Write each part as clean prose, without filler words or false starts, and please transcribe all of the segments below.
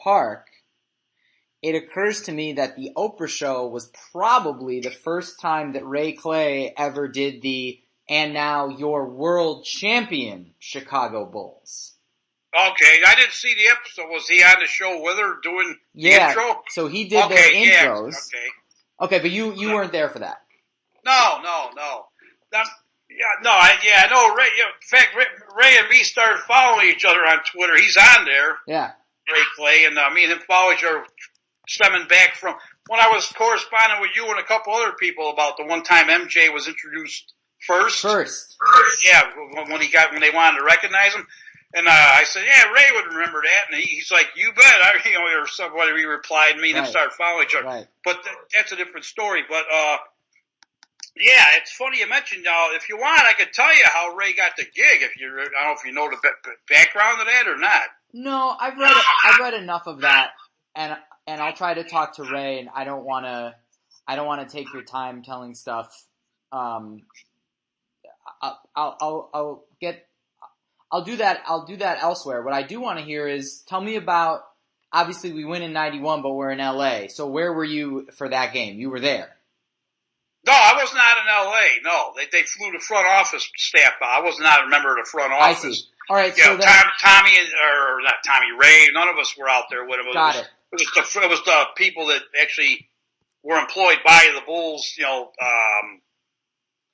Park, it occurs to me that the Oprah show was probably the first time that Ray Clay ever did the "and now you're world champion" Chicago Bulls. Okay, I didn't see the episode. Was he on the show with her doing the intro? So he did their intros. Yeah, okay, but you weren't there for that. No. I know Ray. In fact, Ray and me started following each other on Twitter. He's on there. Yeah. Ray Clay, and me and him follow each other, stemming back from when I was corresponding with you and a couple other people about the one time MJ was introduced first. Yeah, when they wanted to recognize him. And I said, yeah, Ray would remember that. And he's like, you bet. Or somebody replied, me and him started following each other. Right. But that's a different story. But, yeah, it's funny you mentioned, if you want, I could tell you how Ray got the gig. I don't know if you know the background of that or not. No, I've read enough of that. And I'll try to talk to Ray, and I don't want to take your time telling stuff. I'll do that elsewhere. What I do want to hear is, tell me about, obviously we win in 91, but we're in LA. So where were you for that game? You were there. No, I was not in LA. No, they flew the front office staff out. I was not a member of the front office. I see. All right. Yeah, so Tommy, or not Tommy, Ray, none of us were out there with him. Got it. It was the people that actually were employed by the Bulls,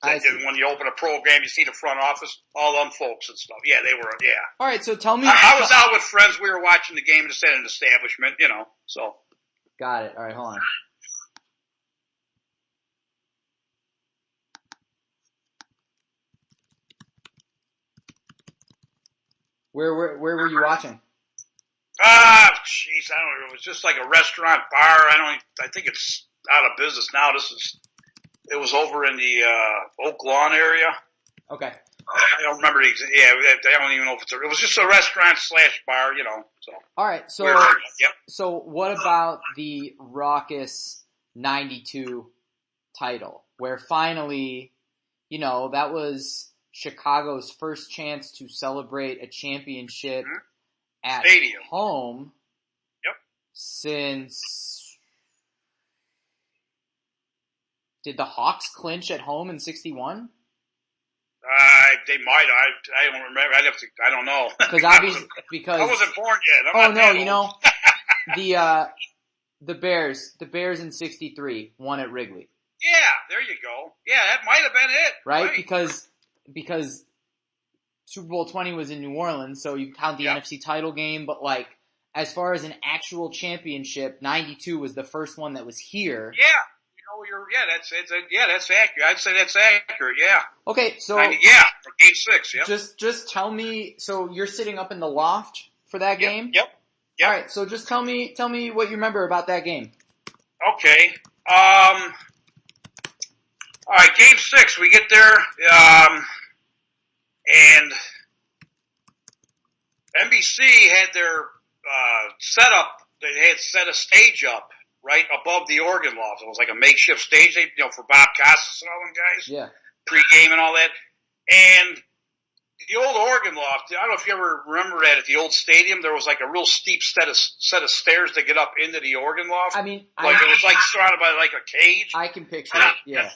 when you open a program, you see the front office, all them folks and stuff. Yeah, they were, yeah. All right, so tell me. I was out with friends. We were watching the game just at an establishment, so. Got it. All right, hold on. Where were you watching? Jeez, I don't know. It was just like a restaurant bar. I think it's out of business now. It was over in the Oak Lawn area. Okay. I don't remember the exact. Yeah, I don't even know if it was just a restaurant / bar, So. All right. So. Yep. So what about the raucous '92 title, where finally, that was Chicago's first chance to celebrate a championship at Stadium. Home. Yep. Since, did the Hawks clinch at home in '61? They might. I don't remember. I don't know. Because I wasn't born yet. The Bears in '63 won at Wrigley. Yeah, there you go. Yeah, that might have been it. Right? Because Super Bowl 20 was in New Orleans, so you count the NFC title game, but as far as an actual championship, '92 was the first one that was here. Yeah. That's accurate. I'd say that's accurate. Yeah. Okay, so Game 6. Yeah. Just tell me. So you're sitting up in the loft for that game. Yep. All right. So just tell me what you remember about that game. Okay. All right. Game 6. We get there. And NBC had their setup. They had set a stage up right above the organ loft. It was like a makeshift stage, for Bob Costas and all them guys. Yeah. Pre-game and all that. And the old organ loft, I don't know if you ever remember that at the old stadium, there was like a real steep set of stairs to get up into the organ loft. I mean, it was like surrounded by like a cage. I can picture it. Yeah.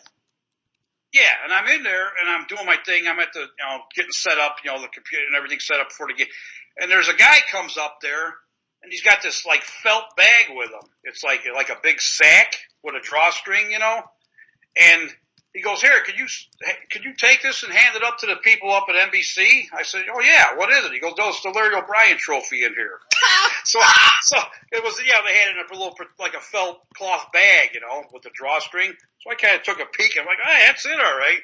Yeah, and I'm in there and I'm doing my thing. I'm at the, getting set up, the computer and everything set up before the game. And there's a guy comes up there. And he's got this felt bag with him. It's like a big sack with a drawstring, And he goes, "Here, could you take this and hand it up to the people up at NBC?" I said, "Oh yeah, what is it?" He goes, "No, it's the Larry O'Brien trophy in here." so it was, they had it in a little like a felt cloth bag, with the drawstring. So I kind of took a peek. I'm like, "Hey, that's it, all right."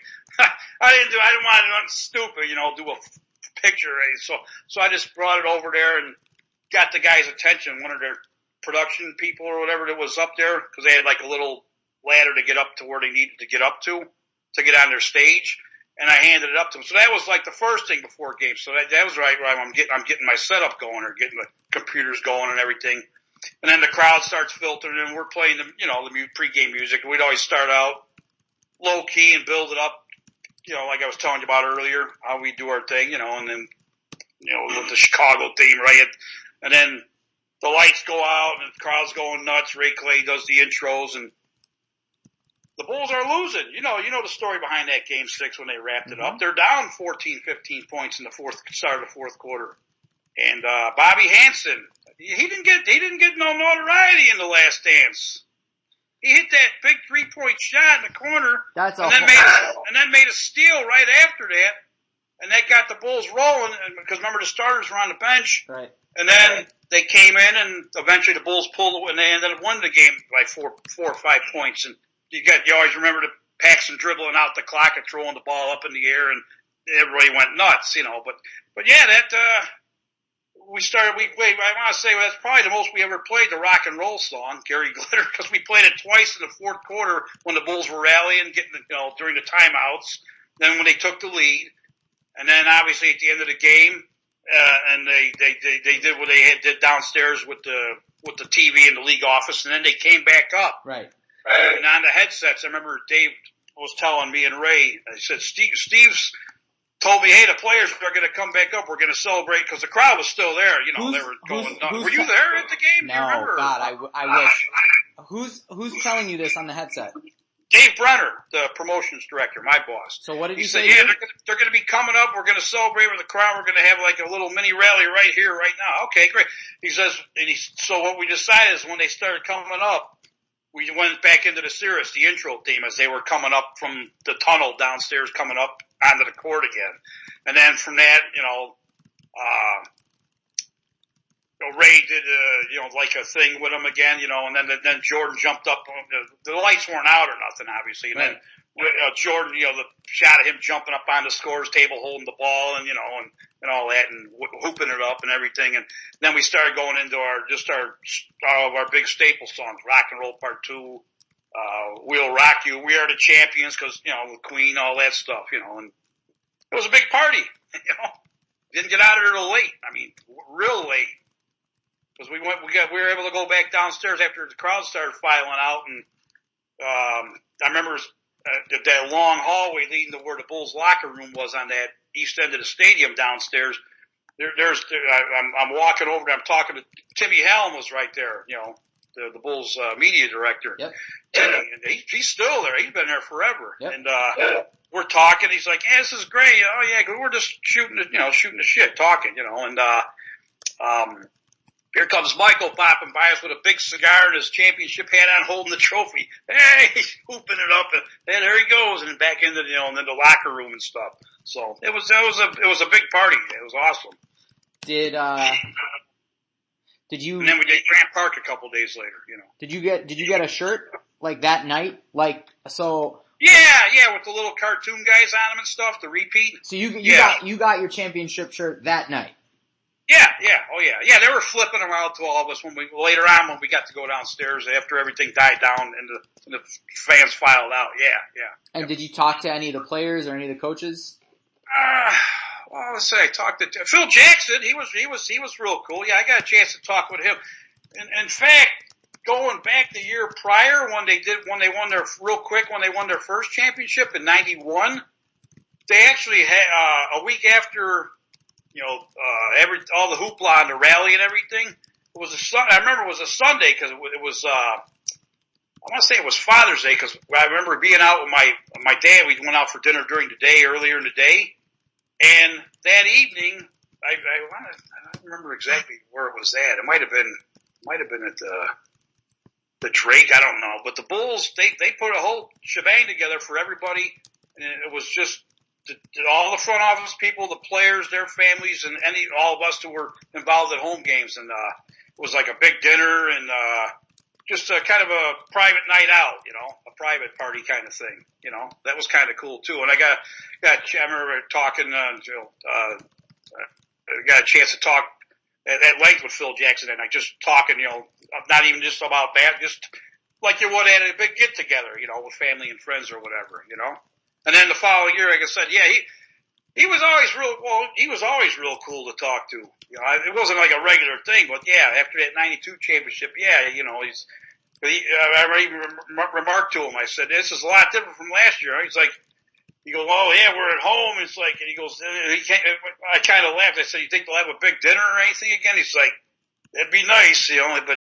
I didn't want nothing stupid, do a picture. Right? So I just brought it over there and got the guy's attention, one of their production people or whatever that was up there, because they had like a little ladder to get up to where they needed to get up to get on their stage, and I handed it up to him. So that was like the first thing before game. So that was right. I'm getting my setup going, or getting the computers going and everything, and then the crowd starts filtering, and we're playing the pre-game music. And we'd always start out low key and build it up, like I was telling you about earlier, how we do our thing, and then with the Chicago theme, right? And then the lights go out and the crowd's going nuts. Ray Clay does the intros and the Bulls are losing. You know the story behind that game 6 when they wrapped it up. They're down 14, 15 points in the start of the fourth quarter. And, Bobby Hansen, he didn't get no notoriety in the Last Dance. He hit that big 3-point shot in the corner. And then made a steal right after that. And that got the Bulls rolling. And because remember the starters were on the bench. Right. And then they came in and eventually the Bulls pulled it and they ended up winning the game by 4 or 5 points. And you always remember the Paxson dribbling out the clock and throwing the ball up in the air and everybody went nuts, But yeah, I want to say that's probably the most we ever played the rock and roll song, Gary Glitter, because we played it twice in the fourth quarter when the Bulls were rallying, during the timeouts, then when they took the lead, and then obviously at the end of the game, and they did what they did downstairs with the TV in the league office, and then they came back up. Right. And on the headsets, I remember Dave was telling me and Ray, I said, Steve's told me, hey, the players are going to come back up. We're going to celebrate because the crowd was still there. They were going nuts. Were you there at the game? No, do you remember? God, I wish. Who's telling you this on the headset? Dave Brenner, the promotions director, my boss. So what did he say? He said, they're going to be coming up. We're going to celebrate with the crowd. We're going to have like a little mini rally right here, right now. Okay, great. He says, so what we decided is when they started coming up, we went back into the Cirrus, the intro theme, as they were coming up from the tunnel downstairs, coming up onto the court again. And then from that, Ray did, like a thing with him again, and then Jordan jumped up. The lights weren't out or nothing, obviously. And then Jordan, the shot of him jumping up on the scores table, holding the ball, and all that, and hooping it up and everything. And then we started going into our big staple songs, Rock and Roll Part 2, We'll Rock You, We Are the Champions, because, the Queen, all that stuff, and it was a big party, Didn't get out of there till late. I mean, real late. Because we were able to go back downstairs after the crowd started filing out, and I remember that long hallway leading to where the Bulls locker room was on that east end of the stadium downstairs. I'm walking over there. I'm talking to Timmy Helm was right there. The Bulls media director. Yep. Timmy, and he's still there. He's been there forever. Yep. And we're talking. He's like, "Yeah, this is great. Oh yeah, 'cause we're just shooting the shit, talking. And here comes Michael popping by us with a big cigar and his championship hat on, holding the trophy. Hey, he's hooping it up, and there he goes, and back into and then the locker room and stuff. So it was a big party. It was awesome. Did you? And then we did Grant Park a couple days later. Did you get a shirt like that night? Like so? Yeah, with the little cartoon guys on them and stuff. The repeat. So you got your championship shirt that night. Yeah. They were flipping them out to all of us later on when we got to go downstairs after everything died down and the fans filed out. Yeah. And did you talk to any of the players or any of the coaches? Let's say I talked to Phil Jackson. He was real cool. Yeah, I got a chance to talk with him. In fact, going back the year prior when they won their first championship in '91, they actually had a week after. All the hoopla and the rally and everything. I remember it was a Sunday because it was, I want to say it was Father's Day because I remember being out with my dad. We went out for dinner earlier in the day. And that evening, I don't remember exactly where it was at. It might have been at the Drake. I don't know. But the Bulls, they put a whole shebang together for everybody. And it was just, all the front office people, the players, their families, and all of us who were involved at home games, and it was like a big dinner and just a kind of a private night out, a private party kind of thing. That was kind of cool too. And I remember talking, got a chance to talk at length with Phil Jackson, and just talking, not even just about that, just like you would at a big get together, with family and friends or whatever, And then the following year, like I said, he was always real cool to talk to. It wasn't like a regular thing, but yeah, after that '92 championship, I even remarked to him. I said, "This is a lot different from last year." He's like, he goes, "Oh yeah, we're at home." It's like, and he goes, I kind of laughed. I said, "You think they'll have a big dinner or anything again?" He's like, It'd be nice, but